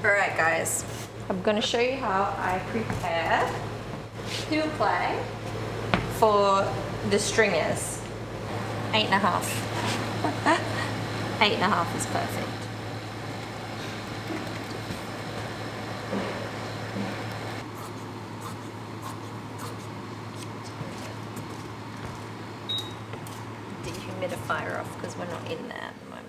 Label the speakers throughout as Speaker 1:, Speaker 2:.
Speaker 1: Alright guys, I'm going to show you how I prepare peel play for the stringers. 8.5. 8.5 is perfect. Dehumidifier off because we're not in there at the moment.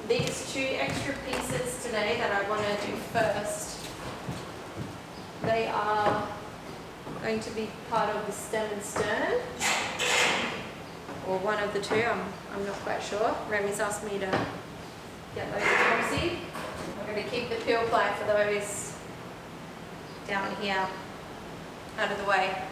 Speaker 1: These two extra pieces today that I want to do first, they are going to be part of the stem and stern, or one of the two, I'm not quite sure. Remy's asked me to get those epoxy. I'm going to keep the peel ply for those down here out of the way.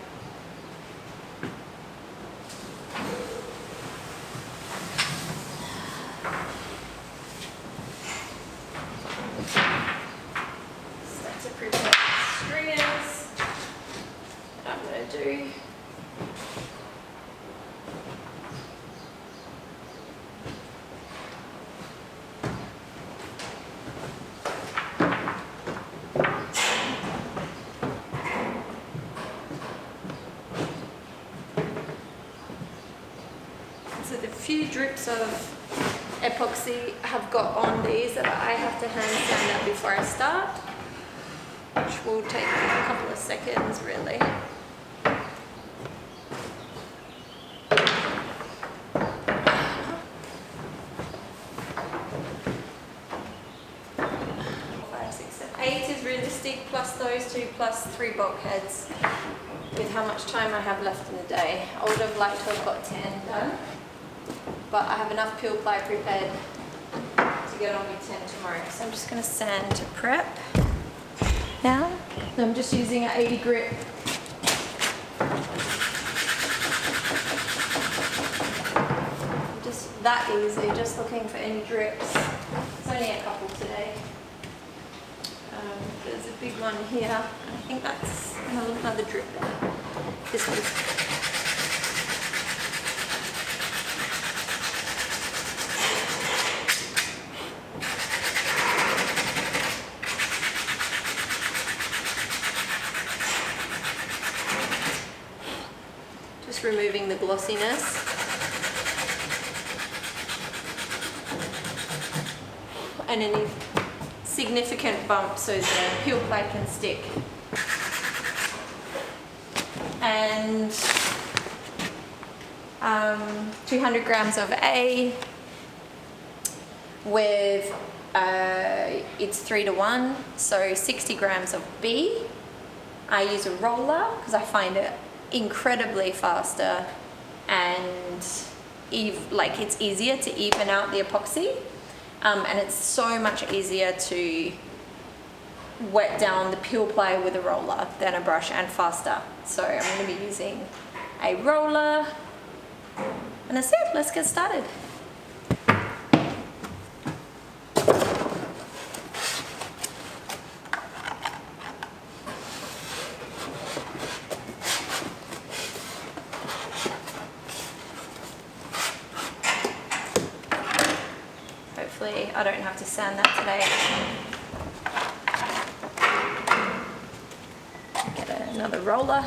Speaker 1: So the few drips of epoxy have got on these that I have to hand sand up before I start, which will take a couple of seconds really. Eight is realistic, plus those two, plus 3 bulkheads, with how much time I have left in the day. I would have liked to have got 10 done, but I have enough peel ply prepared to get on with 10 tomorrow. So I'm just going to sand to prep now. I'm just using an 80 grit. Just that easy, just looking for any drips. It's only a couple today. There's a big one here. I think that's another drip there. This one. Just removing the glossiness. And any significant bump so the peel play can stick. And 200 grams of A with it's 3:1, so 60 grams of B. I use a roller because I find it incredibly faster and it's easier to even out the epoxy. And it's so much easier to wet down the peel ply with a roller than a brush, and faster. So I'm going to be using a roller, and that's it. Let's get started. hopefully I don't have to sand that today. Get another roller.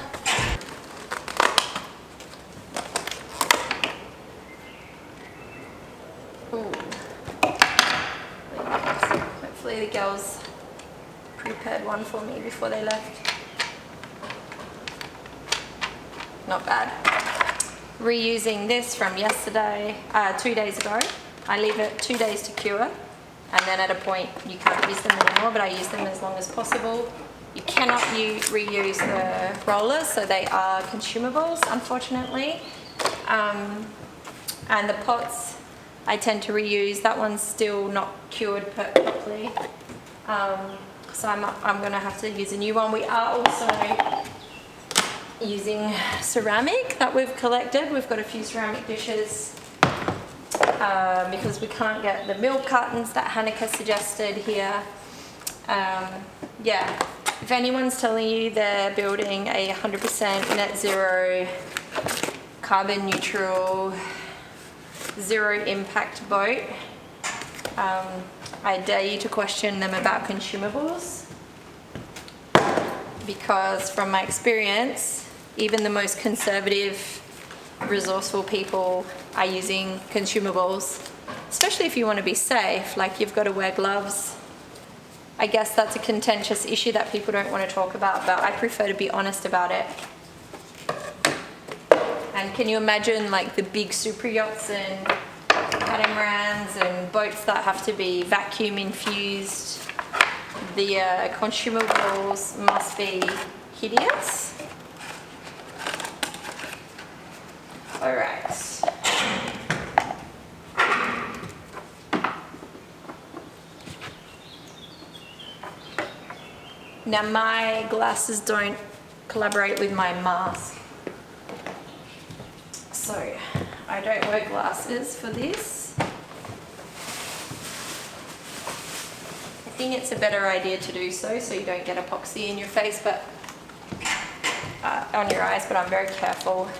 Speaker 1: Ooh. Hopefully the girls prepared one for me before they left. Not bad. Reusing this from yesterday, 2 days ago. I leave it 2 days to cure, and then at a point you can't use them anymore, but I use them as long as possible. You cannot reuse the rollers, so they are consumables, unfortunately. And the pots I tend to reuse. That one's still not cured properly, so I'm going to have to use a new one. We are also using ceramic that we've collected. We've got a few ceramic dishes because we can't get the milk cartons that Hanneke suggested here. Yeah, if anyone's telling you they're building a 100% net zero, carbon neutral, zero impact boat, I dare you to question them about consumables, because from my experience, even the most conservative, resourceful people are using consumables, especially if you want to be safe. Like, you've got to wear gloves. I guess that's a contentious issue that people don't want to talk about, but I prefer to be honest about it. And can you imagine like the big super yachts and catamarans and boats that have to be vacuum infused? The consumables must be hideous. All right. Now my glasses don't collaborate with my mask, so I don't wear glasses for this. I think it's a better idea to do so you don't get epoxy in your face, but on your eyes, but I'm very careful.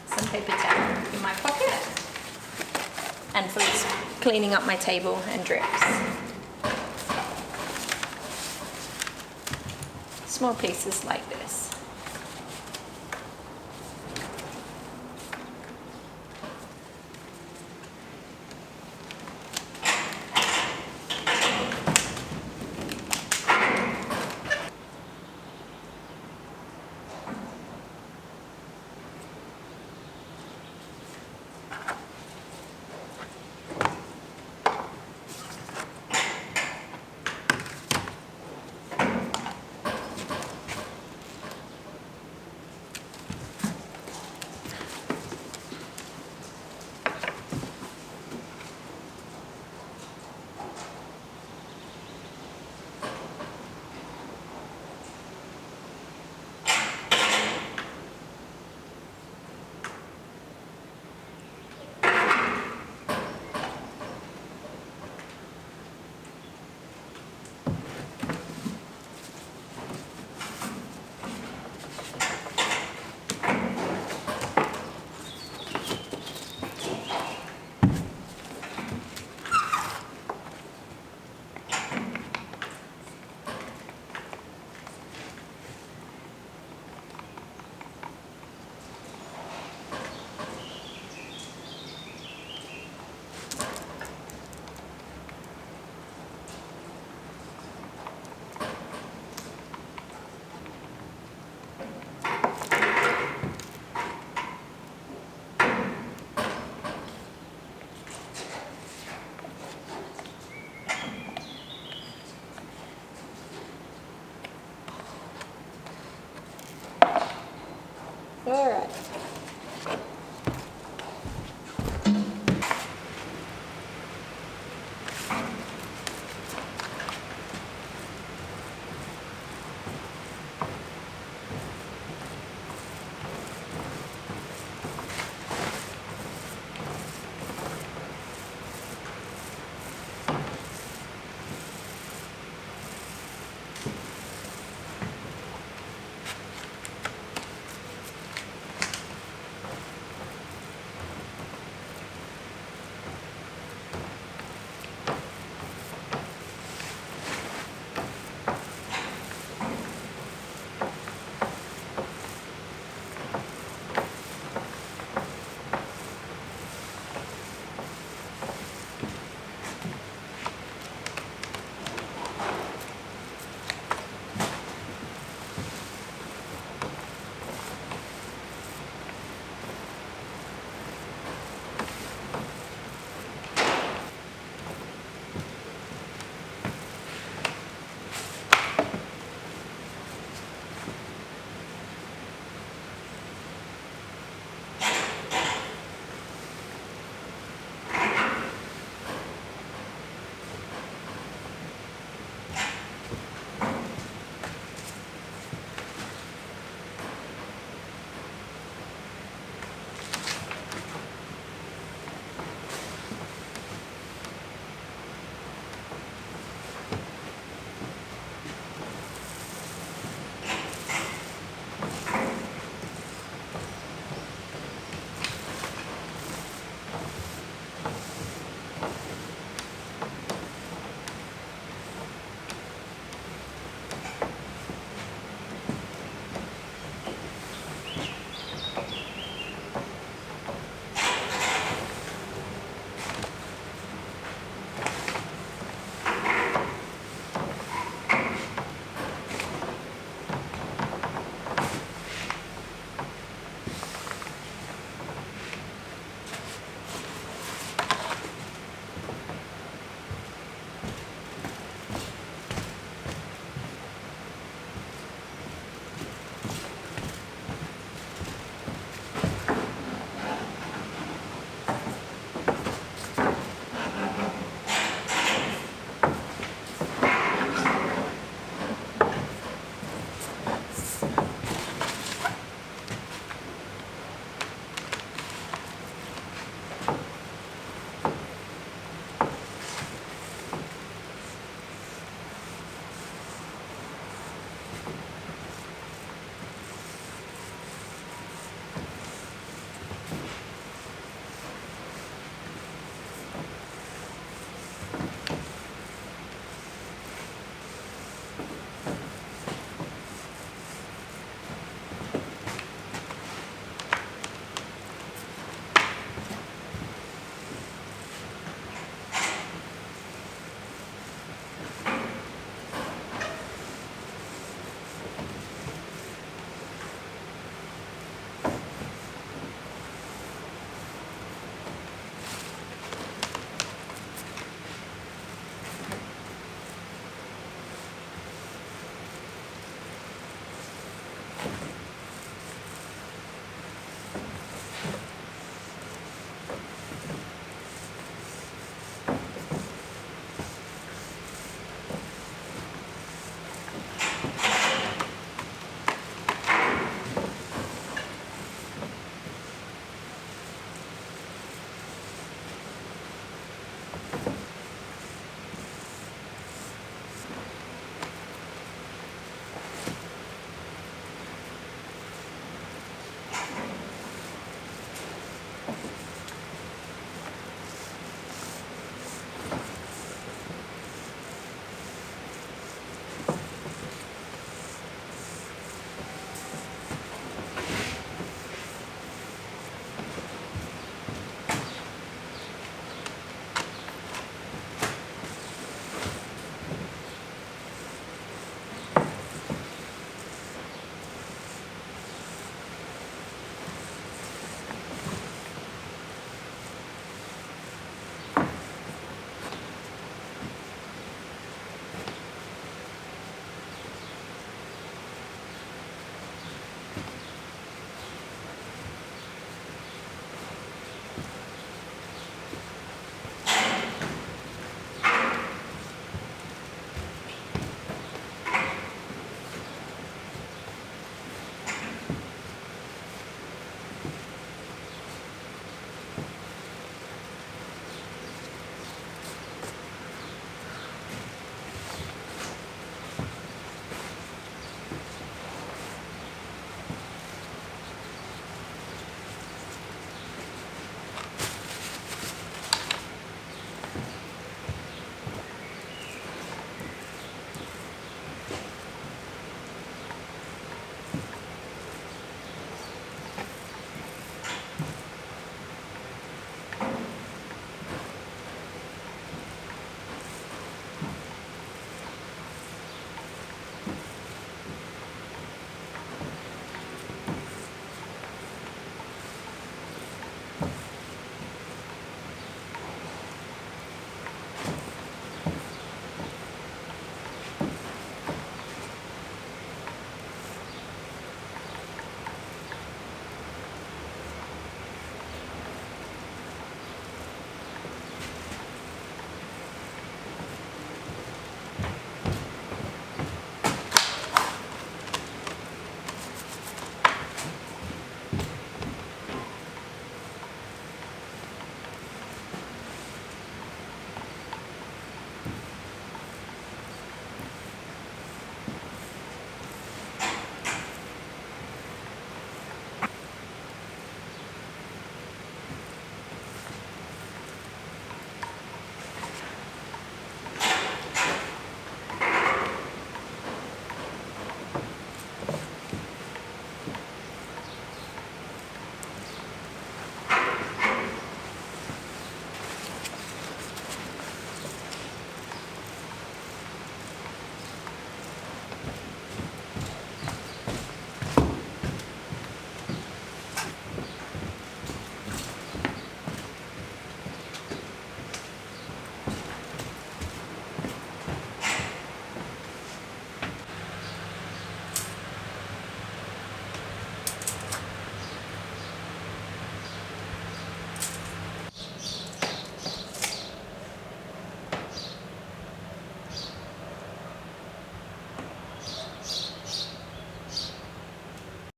Speaker 1: Some paper towel in my pocket, and for cleaning up my table and drips. Small pieces like this.